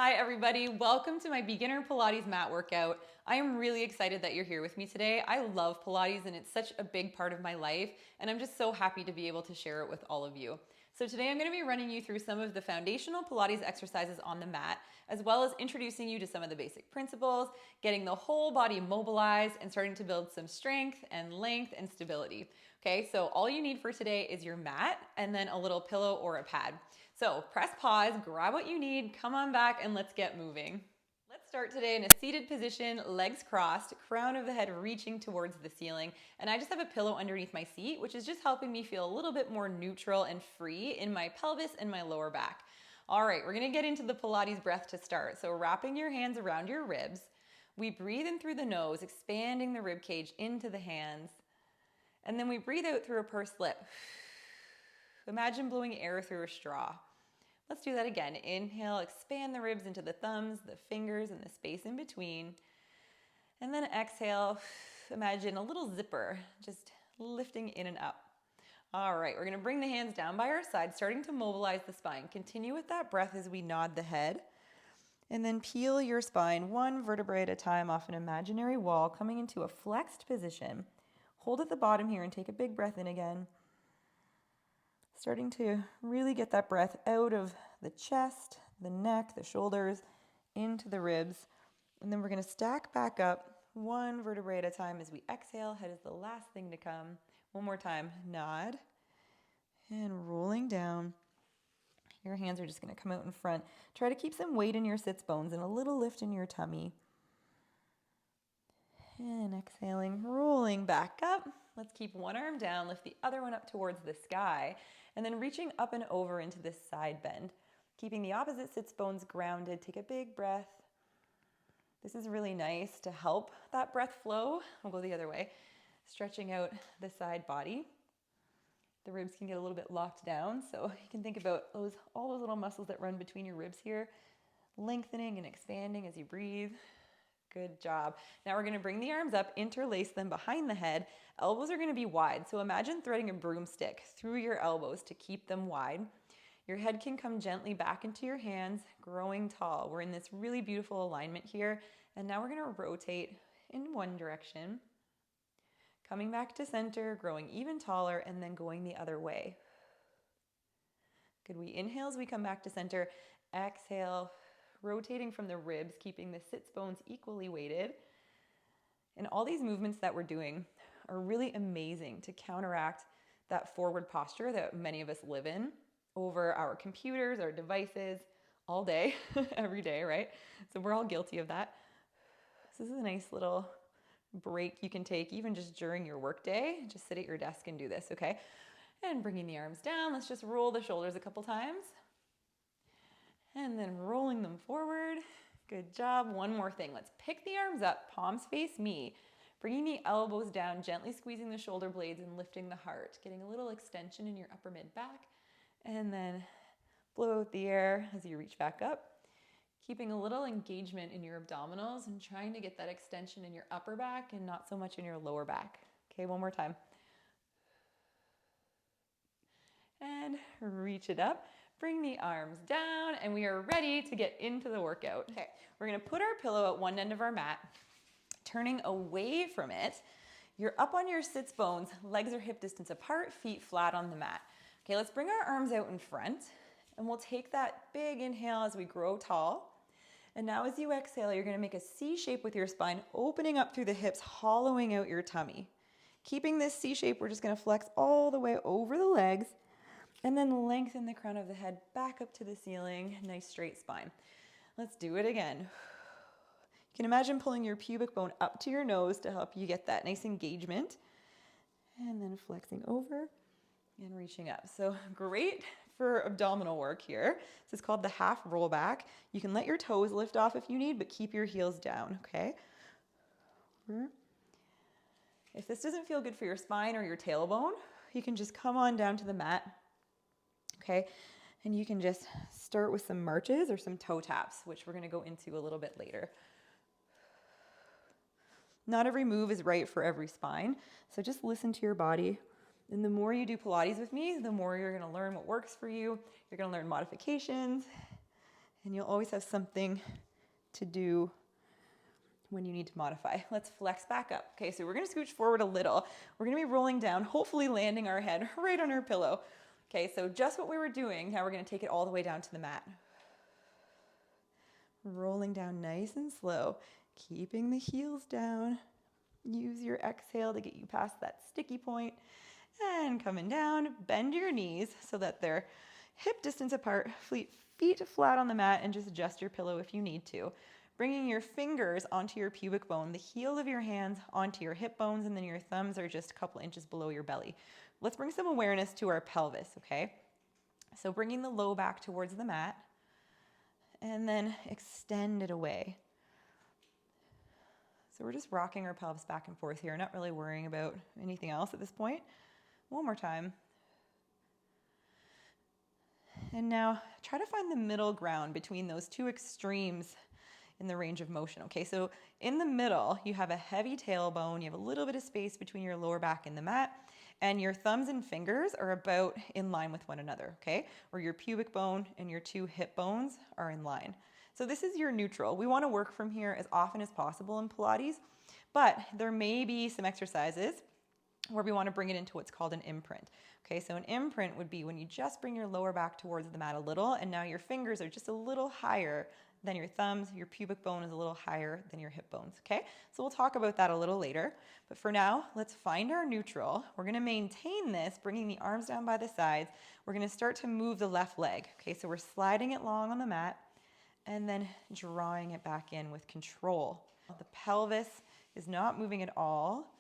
Hi everybody, welcome to my beginner Pilates mat workout. I am really excited that you're here with me today. I love Pilates and it's such a big part of my life, and I'm just so happy to be able to share it with all of you. So today I'm going to be running you through some of the foundational Pilates exercises on the mat, as well as introducing you to some of the basic principles, getting the whole body mobilized and starting to build some strength and length and stability. Okay, so all you need for today is your mat and then a little pillow or a pad. So press pause, grab what you need, come on back, and let's get moving. Let's start today in a seated position, legs crossed, crown of the head reaching towards the ceiling. And I just have a pillow underneath my seat, which is just helping me feel a little bit more neutral and free in my pelvis and my lower back. All right, we're gonna get into the Pilates breath to start. So wrapping your hands around your ribs, we breathe in through the nose, expanding the rib cage into the hands. And then we breathe out through a pursed lip. Imagine blowing air through a straw. Let's do that again. Inhale, expand the ribs into the thumbs, the fingers, and the space in between. And then exhale, imagine a little zipper, just lifting in and up. All right, we're gonna bring the hands down by our side, starting to mobilize the spine. Continue with that breath as we nod the head. And then peel your spine one vertebrae at a time off an imaginary wall, coming into a flexed position. Hold at the bottom here and take a big breath in again. Starting to really get that breath out of the chest, the neck, the shoulders, into the ribs. And then we're going to stack back up one vertebrae at a time as we exhale. Head is the last thing to come. One more time. Nod. And rolling down. Your hands are just going to come out in front. Try to keep some weight in your sits bones and a little lift in your tummy. And exhaling, rolling back up. Let's keep one arm down, lift the other one up towards the sky, and then reaching up and over into this side bend. Keeping the opposite sits bones grounded. Take a big breath. This is really nice to help that breath flow. We'll go the other way. Stretching out the side body. The ribs can get a little bit locked down, so you can think about all those little muscles that run between your ribs here, lengthening and expanding as you breathe. Good job. Now we're going to bring the arms up, interlace them behind the head. Elbows are going to be wide. So imagine threading a broomstick through your elbows to keep them wide. Your head can come gently back into your hands, growing tall. We're in this really beautiful alignment here. And now we're going to rotate in one direction, coming back to center, growing even taller, and then going the other way. Good. We inhale as we come back to center. Exhale. Rotating from the ribs, keeping the sits bones equally weighted. And all these movements that we're doing are really amazing to counteract that forward posture that many of us live in over our computers, our devices, all day, every day, right? So we're all guilty of that. So this is a nice little break you can take even just during your workday. Just sit at your desk and do this, okay? And bringing the arms down, let's just roll the shoulders a couple times. And then rolling them forward. Good job. One more thing. Let's pick the arms up, palms face me. Bringing the elbows down, gently squeezing the shoulder blades and lifting the heart. Getting a little extension in your upper mid back. And then blow out the air as you reach back up. Keeping a little engagement in your abdominals and trying to get that extension in your upper back and not so much in your lower back. Okay, one more time. And reach it up. Bring the arms down, and we are ready to get into the workout. Okay, we're gonna put our pillow at one end of our mat, turning away from it. You're up on your sits bones, legs are hip distance apart, feet flat on the mat. Okay, let's bring our arms out in front, and we'll take that big inhale as we grow tall. And now as you exhale, you're gonna make a C shape with your spine, opening up through the hips, hollowing out your tummy. Keeping this C shape, we're just gonna flex all the way over the legs, and then lengthen the crown of the head back up to the ceiling. Nice straight spine. Let's do it again. You can imagine pulling your pubic bone up to your nose to help you get that nice engagement. And then flexing over and reaching up. So great for abdominal work here. This is called the half roll back. You can let your toes lift off if you need, but keep your heels down, okay? If this doesn't feel good for your spine or your tailbone, you can just come on down to the mat. Okay, and you can just start with some marches or some toe taps, which we're going to go into a little bit later. Not every move is right for every spine, so just listen to your body. And the more you do Pilates with me, the more you're going to learn what works for you. You're going to learn modifications, And you'll always have something to do when you need to modify. Let's flex back up. Okay, so we're gonna scooch forward a little. We're gonna be rolling down, hopefully landing our head right on our pillow. Okay, so just what we were doing, now we're gonna take it all the way down to the mat. Rolling down nice and slow, keeping the heels down. Use your exhale to get you past that sticky point. And coming down, bend your knees so that they're hip distance apart, feet flat on the mat, and just adjust your pillow if you need to. Bringing your fingers onto your pubic bone, the heel of your hands onto your hip bones, and then your thumbs are just a couple inches below your belly. Let's bring some awareness to our pelvis, okay? So bringing the low back towards the mat, and then extend it away. So we're just rocking our pelvis back and forth here, not really worrying about anything else at this point. One more time. And now try to find the middle ground between those two extremes in the range of motion. Okay, so in the middle, you have a heavy tailbone, you have a little bit of space between your lower back and the mat, and your thumbs and fingers are about in line with one another, okay? Where your pubic bone and your two hip bones are in line. So this is your neutral. We want to work from here as often as possible in Pilates, but there may be some exercises where we want to bring it into what's called an imprint. Okay, so an imprint would be when you just bring your lower back towards the mat a little, and now your fingers are just a little higher than your thumbs, your pubic bone is a little higher than your hip bones, okay? So we'll talk about that a little later, but for now, let's find our neutral. We're gonna maintain this, bringing the arms down by the sides. We're gonna start to move the left leg, okay? So we're sliding it long on the mat, and then drawing it back in with control. The pelvis is not moving at all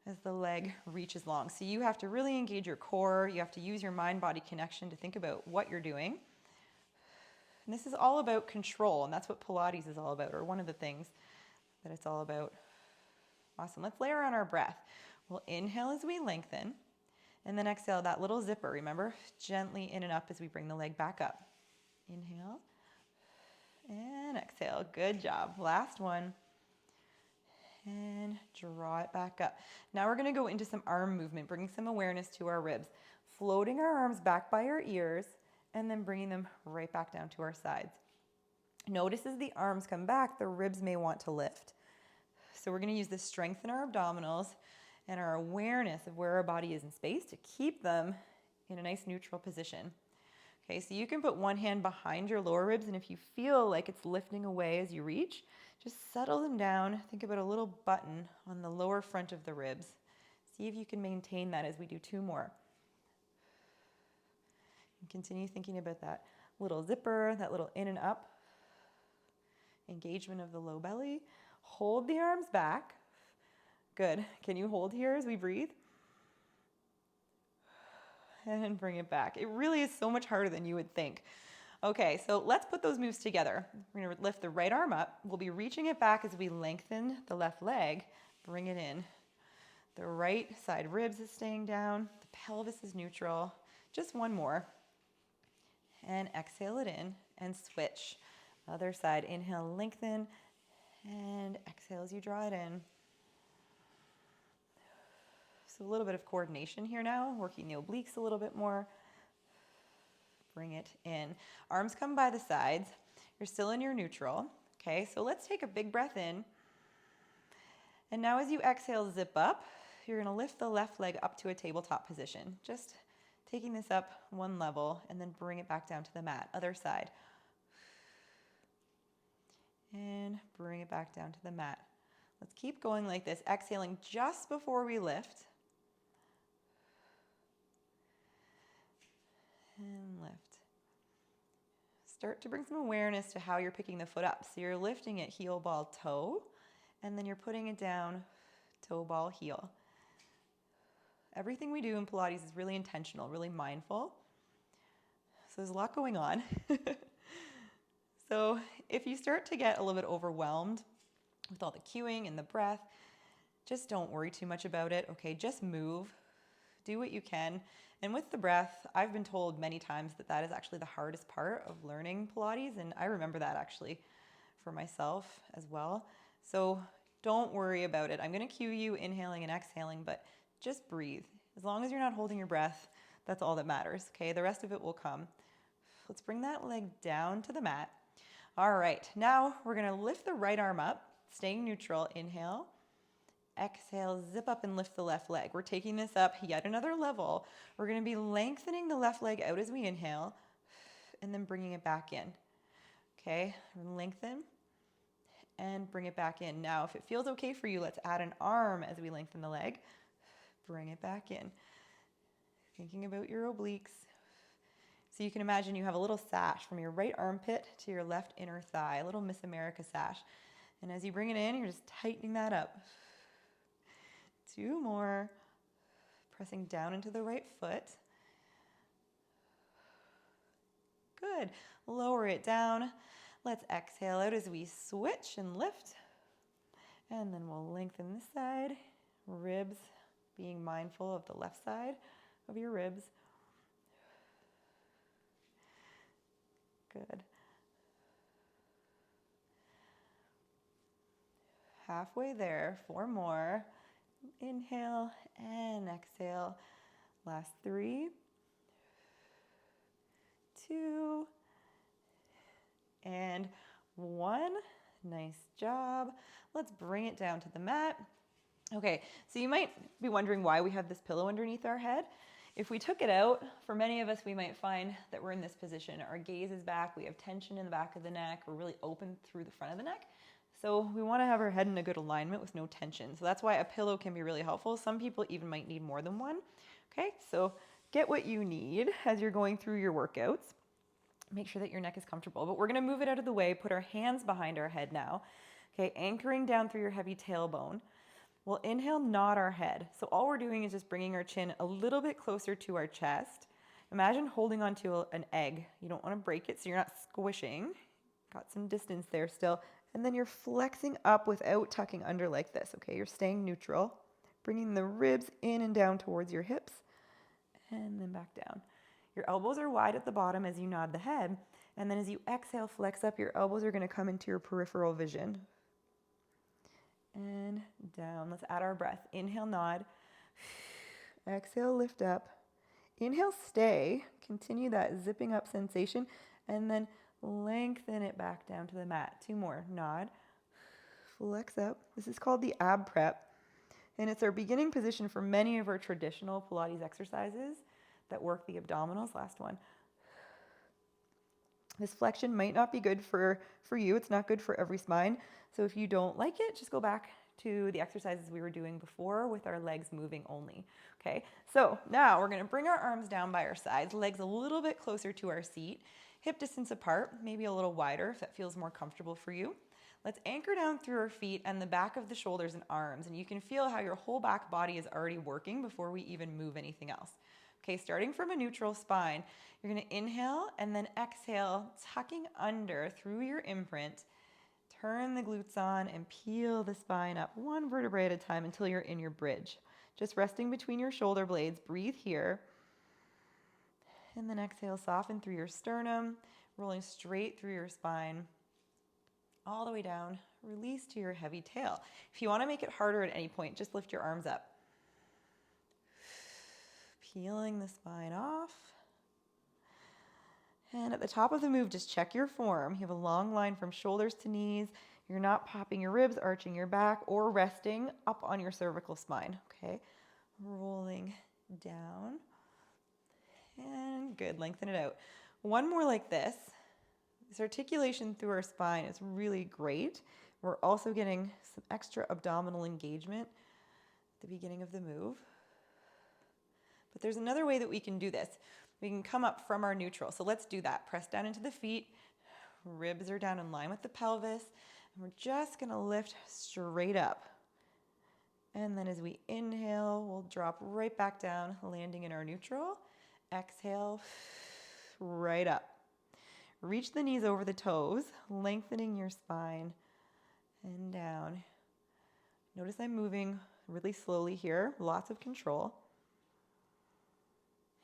as the leg reaches long. So you have to really engage your core. You have to use your mind-body connection to think about what you're doing. And this is all about control, and that's what Pilates is all about, or one of the things that it's all about. Awesome. Let's layer on our breath. We'll inhale as we lengthen, and then exhale that little zipper. Remember, gently in and up as we bring the leg back up. Inhale and exhale. Good job. Last one. And draw it back up. Now we're going to go into some arm movement, bringing some awareness to our ribs, floating our arms back by our ears, and then bringing them right back down to our sides. Notice as the arms come back, the ribs may want to lift. So we're going to use the strength in our abdominals and our awareness of where our body is in space to keep them in a nice neutral position. Okay, so you can put one hand behind your lower ribs, and if you feel like it's lifting away as you reach, just settle them down. Think about a little button on the lower front of the ribs. See if you can maintain that as we do two more. And continue thinking about that little zipper, that little in and up. Engagement of the low belly. Hold the arms back. Good. Can you hold here as we breathe? And bring it back. It really is so much harder than you would think. Okay, so let's put those moves together. We're going to lift the right arm up. We'll be reaching it back as we lengthen the left leg. Bring it in. The right side ribs is staying down. The pelvis is neutral. Just one more. And exhale it in and switch. Other side. Inhale, lengthen, and exhale as you draw it in. So a little bit of coordination here now, working the obliques a little bit more. Bring it in. Arms come by the sides. You're still in your neutral. Okay, so let's take a big breath in. And now as you exhale, zip up. You're going to lift the left leg up to a tabletop position. Just taking this up one level and then bring it back down to the mat. Other side. And bring it back down to the mat. Let's keep going like this, exhaling just before we lift. And lift. Start to bring some awareness to how you're picking the foot up. So you're lifting it heel, ball, toe, and then you're putting it down, toe, ball, heel. Everything we do in Pilates is really intentional, really mindful. So there's a lot going on. So if you start to get a little bit overwhelmed with all the cueing and the breath, just don't worry too much about it, okay? Just move, do what you can. And with the breath, I've been told many times that that is actually the hardest part of learning Pilates, and I remember that actually for myself as well. So don't worry about it. I'm gonna cue you inhaling and exhaling, but just breathe. As long as you're not holding your breath, that's all that matters, okay? The rest of it will come. Let's bring that leg down to the mat. All right, now we're gonna lift the right arm up, staying neutral. Inhale. Exhale, zip up and lift the left leg. We're taking this up yet another level. We're gonna be lengthening the left leg out as we inhale and then bringing it back in. Okay, lengthen and bring it back in. Now, if it feels okay for you, let's add an arm as we lengthen the leg. Bring it back in. Thinking about your obliques. So you can imagine you have a little sash from your right armpit to your left inner thigh, a little Miss America sash. And as you bring it in, you're just tightening that up. 2 more. Pressing down into the right foot. Good. Lower it down. Let's exhale out as we switch and lift. And then we'll lengthen this side. Ribs, being mindful of the left side of your ribs. Good. Halfway there. 4 more. Inhale and exhale. Last 3, 2, and 1. Nice job. Let's bring it down to the mat. Okay, so you might be wondering why we have this pillow underneath our head. If we took it out, for many of us, we might find that we're in this position. Our gaze is back, we have tension in the back of the neck, we're really open through the front of the neck. So we want to have our head in a good alignment with no tension. So that's why a pillow can be really helpful. Some people even might need more than one. Okay, so get what you need as you're going through your workouts. Make sure that your neck is comfortable. But we're going to move it out of the way, put our hands behind our head now. Okay, anchoring down through your heavy tailbone. We'll inhale, nod our head. So all we're doing is just bringing our chin a little bit closer to our chest. Imagine holding onto an egg. You don't want to break it, so you're not squishing. Got some distance there still. And then you're flexing up without tucking under like this, okay? You're staying neutral, bringing the ribs in and down towards your hips, and then back down. Your elbows are wide at the bottom as you nod the head, and then as you exhale, flex up, your elbows are gonna come into your peripheral vision. And down. Let's add our breath. Inhale, nod. Exhale, lift up. Inhale, stay. Continue that zipping up sensation, and then lengthen it back down to the mat. 2 more. Nod. Flex up. This is called the ab prep. And it's our beginning position for many of our traditional Pilates exercises that work the abdominals. Last one. This flexion might not be good for you. It's not good for every spine. So if you don't like it, just go back to the exercises we were doing before with our legs moving only. Okay, so now we're gonna bring our arms down by our sides, legs a little bit closer to our seat, hip distance apart, maybe a little wider if that feels more comfortable for you. Let's anchor down through our feet and the back of the shoulders and arms, and you can feel how your whole back body is already working before we even move anything else. Okay, starting from a neutral spine, you're gonna inhale and then exhale, tucking under through your imprint. Turn the glutes on and peel the spine up 1 vertebrae at a time until you're in your bridge. Just resting between your shoulder blades, breathe here. And then exhale, soften through your sternum, rolling straight through your spine, all the way down, release to your heavy tail. If you wanna make it harder at any point, just lift your arms up. Peeling the spine off. And at the top of the move, just check your form. You have a long line from shoulders to knees. You're not popping your ribs, arching your back, or resting up on your cervical spine, okay? Rolling down. And good, lengthen it out. 1 more like this. This articulation through our spine is really great. We're also getting some extra abdominal engagement at the beginning of the move. But there's another way that we can do this. We can come up from our neutral. So let's do that. Press down into the feet. Ribs are down in line with the pelvis. And we're just gonna lift straight up. And then as we inhale, we'll drop right back down, landing in our neutral. Exhale, right up. Reach the knees over the toes, lengthening your spine and down. Notice I'm moving really slowly here, lots of control.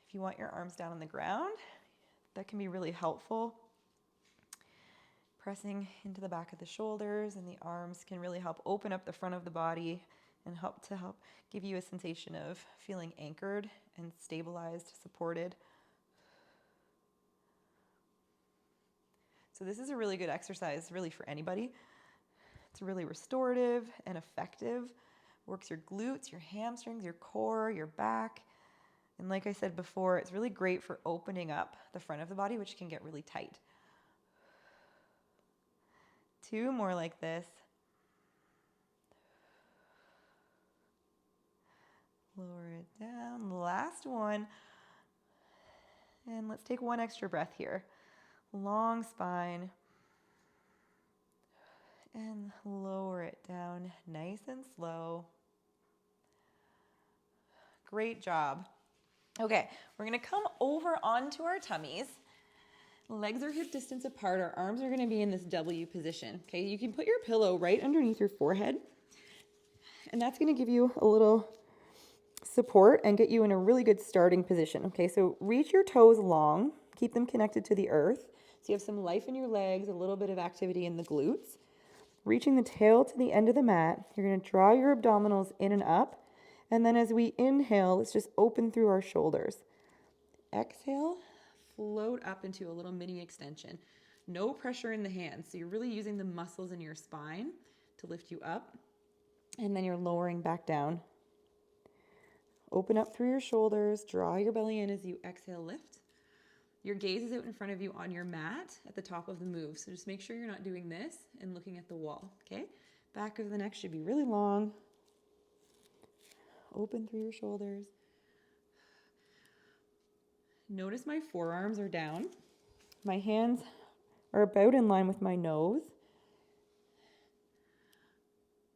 If you want your arms down on the ground, that can be really helpful. Pressing into the back of the shoulders and the arms can really help open up the front of the body and help give you a sensation of feeling anchored and stabilized, supported. So this is a really good exercise really for anybody. It's really restorative and effective. Works your glutes, your hamstrings, your core, your back. And like I said before, it's really great for opening up the front of the body, which can get really tight. 2 more like this. Lower it down. Last one. And let's take 1 extra breath here. Long spine. And lower it down nice and slow. Great job. Okay, we're going to come over onto our tummies. Legs are hip distance apart. Our arms are going to be in this W position. Okay, you can put your pillow right underneath your forehead. And that's going to give you a little support and get you in a really good starting position. Okay, so reach your toes long. Keep them connected to the earth. So you have some life in your legs, a little bit of activity in the glutes. Reaching the tail to the end of the mat, you're going to draw your abdominals in and up. And then as we inhale, let's just open through our shoulders. Exhale, float up into a little mini extension. No pressure in the hands. So you're really using the muscles in your spine to lift you up. And then you're lowering back down. Open up through your shoulders. Draw your belly in as you exhale, lift. Your gaze is out in front of you on your mat at the top of the move. So just make sure you're not doing this and looking at the wall, okay? Back of the neck should be really long. Open through your shoulders. Notice my forearms are down. My hands are about in line with my nose.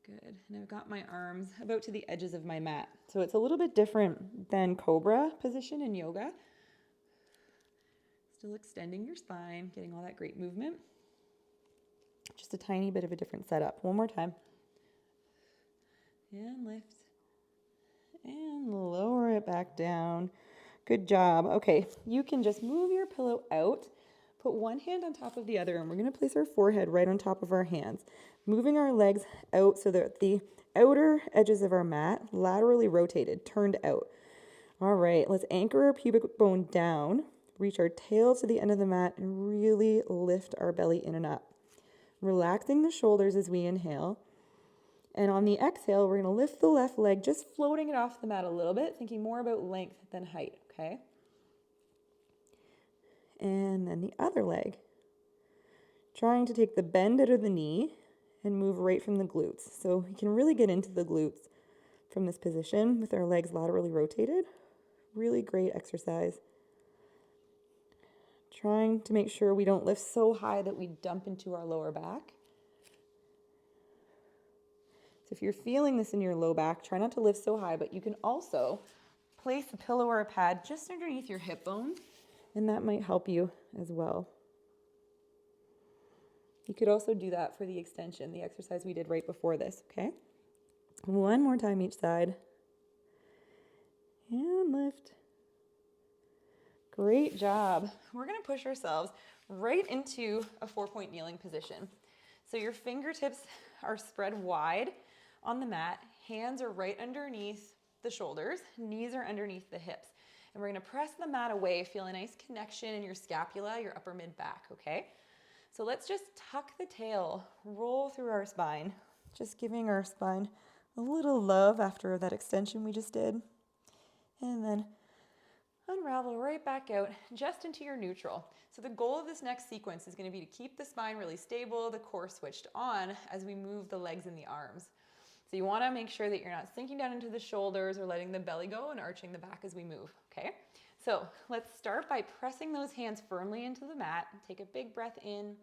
Good. And I've got my arms about to the edges of my mat. So it's a little bit different than cobra position in yoga. Still extending your spine, getting all that great movement. Just a tiny bit of a different setup. One more time. And lift. And lower it back down. Good job. Okay, you can just move your pillow out. Put one hand on top of the other, and we're going to place our forehead right on top of our hands. Moving our legs out so that the outer edges of our mat laterally rotated, turned out. All right, let's anchor our pubic bone down. Reach our tail to the end of the mat and really lift our belly in and up. Relaxing the shoulders as we inhale. And on the exhale, we're going to lift the left leg, just floating it off the mat a little bit, thinking more about length than height, okay? And then the other leg. Trying to take the bend out of the knee and move right from the glutes. So we can really get into the glutes from this position with our legs laterally rotated. Really great exercise. Trying to make sure we don't lift so high that we dump into our lower back. So if you're feeling this in your low back, try not to lift so high, but you can also place a pillow or a pad just underneath your hip bone, and that might help you as well. You could also do that for the extension, the exercise we did right before this, okay? One more time each side. And lift. Great job. We're going to push ourselves right into a 4-point kneeling position. So your fingertips are spread wide on the mat. Hands are right underneath the shoulders. Knees are underneath the hips. And we're going to press the mat away. Feel a nice connection in your scapula, your upper mid back, okay? So let's just tuck the tail, roll through our spine, just giving our spine a little love after that extension we just did. And then unravel right back out just into your neutral. So the goal of this next sequence is going to be to keep the spine really stable, the core switched on as we move the legs and the arms. So you want to make sure that you're not sinking down into the shoulders or letting the belly go and arching the back as we move, okay? So let's start by pressing those hands firmly into the mat. Take a big breath in.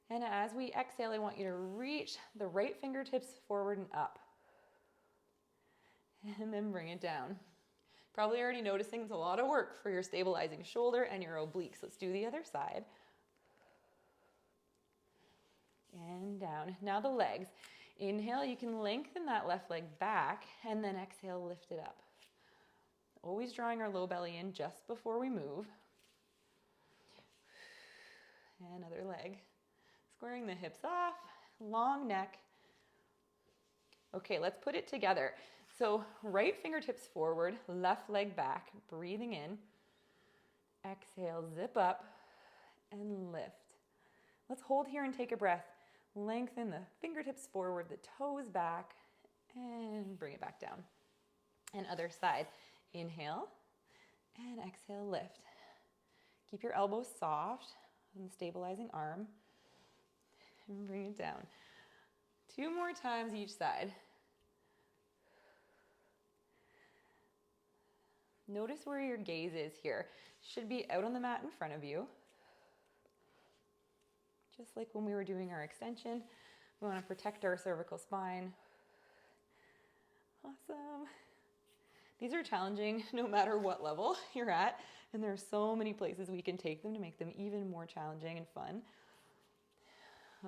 And as we exhale, I want you to reach the right fingertips forward and up. And then bring it down. Probably already noticing it's a lot of work for your stabilizing shoulder and your obliques. Let's do the other side. And down. Now the legs. Inhale, you can lengthen that left leg back, and then exhale, lift it up. Always drawing our low belly in just before we move. And other leg. Squaring the hips off, long neck. Okay, let's put it together. So right fingertips forward, left leg back, breathing in. Exhale, zip up and lift. Let's hold here and take a breath. Lengthen the fingertips forward, the toes back, and bring it back down. And other side. Inhale and exhale, lift. Keep your elbows soft on the stabilizing arm and bring it down. 2 more times each side. Notice where your gaze is here. Should be out on the mat in front of you. Just like when we were doing our extension, we want to protect our cervical spine. Awesome. These are challenging no matter what level you're at, and there are so many places we can take them to make them even more challenging and fun.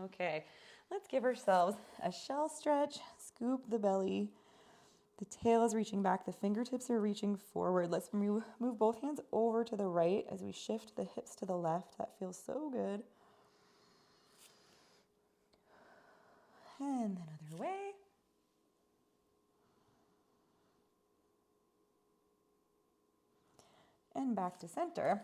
Okay, let's give ourselves a shell stretch, scoop the belly. The tail is reaching back, the fingertips are reaching forward. Let's move both hands over to the right as we shift the hips to the left. That feels so good. And then other way. And back to center.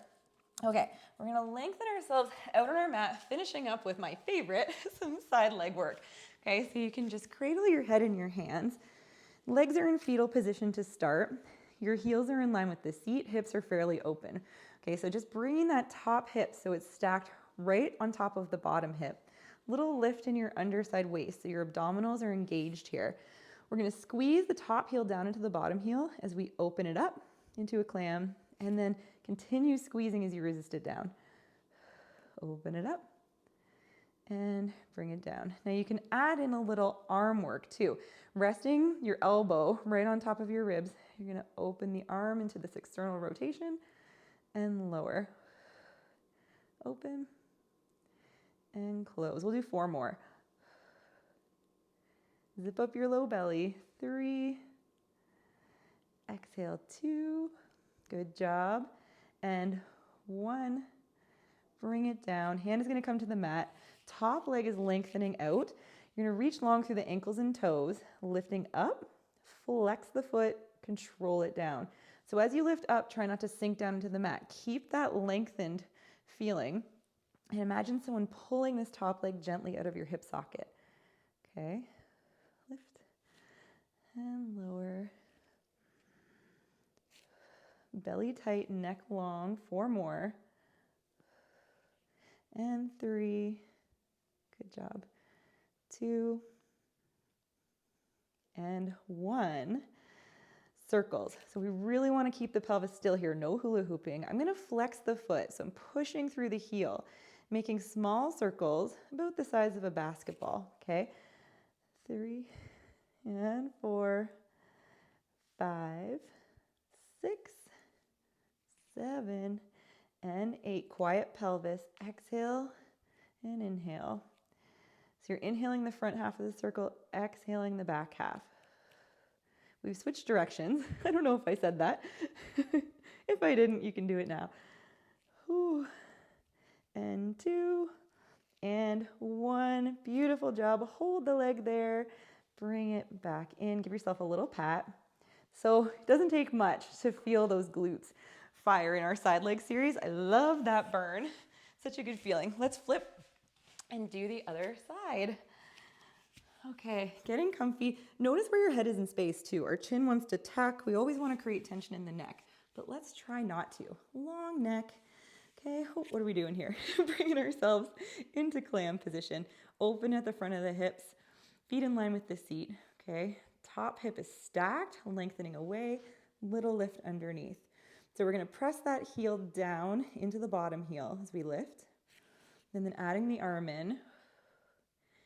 Okay, we're gonna lengthen ourselves out on our mat, finishing up with my favorite, some side leg work. Okay, so you can just cradle your head in your hands. Legs are in fetal position to start. Your heels are in line with the seat, hips are fairly open. Okay, so just bringing that top hip so it's stacked right on top of the bottom hip. Little lift in your underside waist, so your abdominals are engaged here. We're gonna squeeze the top heel down into the bottom heel as we open it up into a clam, and then continue squeezing as you resist it down. Open it up and bring it down. Now you can add in a little arm work too. Resting your elbow right on top of your ribs, you're gonna open the arm into this external rotation and lower. Open and close. We'll do 4 more. Zip up your low belly. 3. Exhale, 2. Good job. And 1. Bring it down. Hand is going to come to the mat. Top leg is lengthening out. You're going to reach long through the ankles and toes, lifting up, flex the foot, control it down. So as you lift up, try not to sink down into the mat. Keep that lengthened feeling. And imagine someone pulling this top leg gently out of your hip socket. Okay. Lift and lower. Belly tight, neck long. 4 more. And 3. Good job. 2. And 1. Circles. So we really want to keep the pelvis still here. No hula hooping. I'm going to flex the foot. So I'm pushing through the heel, making small circles about the size of a basketball. Okay. 3 and 4, 5, 6, 7, and 8. Quiet pelvis. Exhale and inhale. So you're inhaling the front half of the circle, exhaling the back half. We've switched directions. I don't know if I said that. If I didn't, you can do it now. Whew. And 2 and 1. Beautiful job. Hold the leg there. Bring it back in. Give yourself a little pat. So it doesn't take much to feel those glutes fire in our side leg series. I love that burn. Such a good feeling. Let's flip and do the other side. Okay, getting comfy. Notice where your head is in space too. Our chin wants to tuck. We always want to create tension in the neck, but let's try not to. Long neck. Okay, what are we doing here? Bringing ourselves into clam position. Open at the front of the hips. Feet in line with the seat. Okay, top hip is stacked, lengthening away. Little lift underneath. So we're going to press that heel down into the bottom heel as we lift. And then adding the arm in.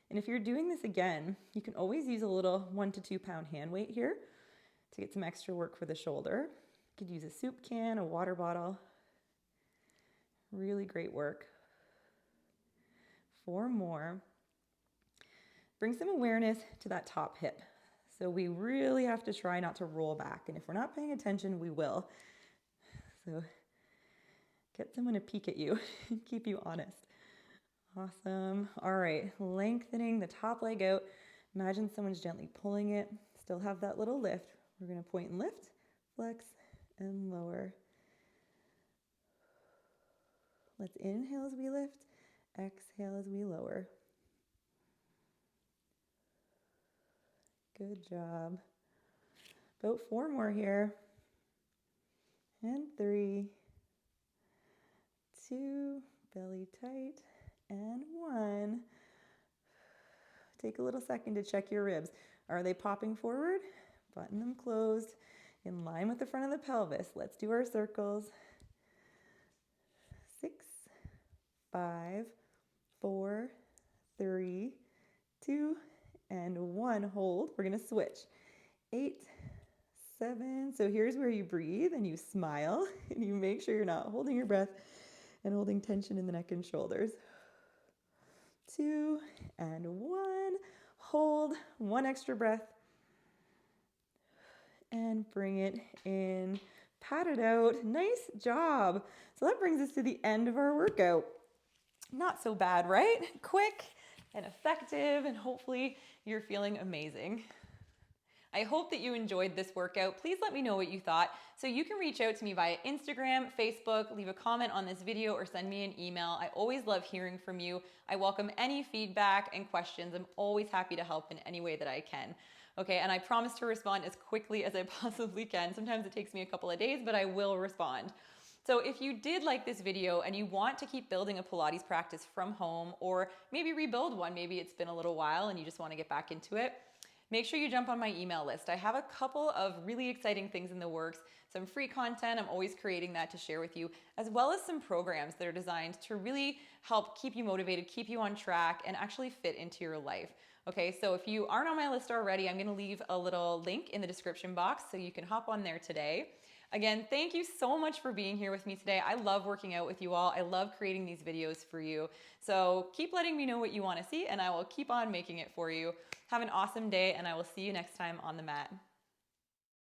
And if you're doing this again, you can always use a little 1 to 2 pound hand weight here to get some extra work for the shoulder. You could use a soup can, a water bottle. Really great work. 4 more. Bring some awareness to that top hip. So we really have to try not to roll back. And if we're not paying attention, we will. So get someone to peek at you and keep you honest. Awesome. All right, lengthening the top leg out. Imagine someone's gently pulling it. Still have that little lift. We're going to point and lift, flex, and lower. Let's inhale as we lift, Exhale as we lower. Good job. About 4 more here. And 3, 2, belly tight, and 1. Take a little second to check your ribs. Are they popping forward? Button them closed, in line with the front of the pelvis. Let's do our circles. 6, 5, 4, 3, 2, and 1. Hold. We're going to switch. 8, 7. So here's where you breathe and you smile and you make sure you're not holding your breath and holding tension in the neck and shoulders. 2 and 1. Hold. 1 extra breath. And bring it in. Pat it out. Nice job. So that brings us to the end of our workout. Not so bad, right? Quick and effective, and hopefully you're feeling amazing. I hope that you enjoyed this workout. Please let me know what you thought. So you can reach out to me via Instagram, Facebook, leave a comment on this video, or send me an email. I always love hearing from you. I welcome any feedback and questions. I'm always happy to help in any way that I can. Okay, and I promise to respond as quickly as I possibly can. Sometimes it takes me a couple of days, but I will respond. So if you did like this video and you want to keep building a Pilates practice from home, or maybe rebuild one, maybe it's been a little while and you just want to get back into it, make sure you jump on my email list. I have a couple of really exciting things in the works, some free content. I'm always creating that to share with you, as well as some programs that are designed to really help keep you motivated, keep you on track, and actually fit into your life. Okay, so if you aren't on my list already, I'm gonna leave a little link in the description box so you can hop on there today. Again, thank you so much for being here with me today. I love working out with you all. I love creating these videos for you. So keep letting me know what you want to see, and I will keep on making it for you. Have an awesome day, and I will see you next time on the mat.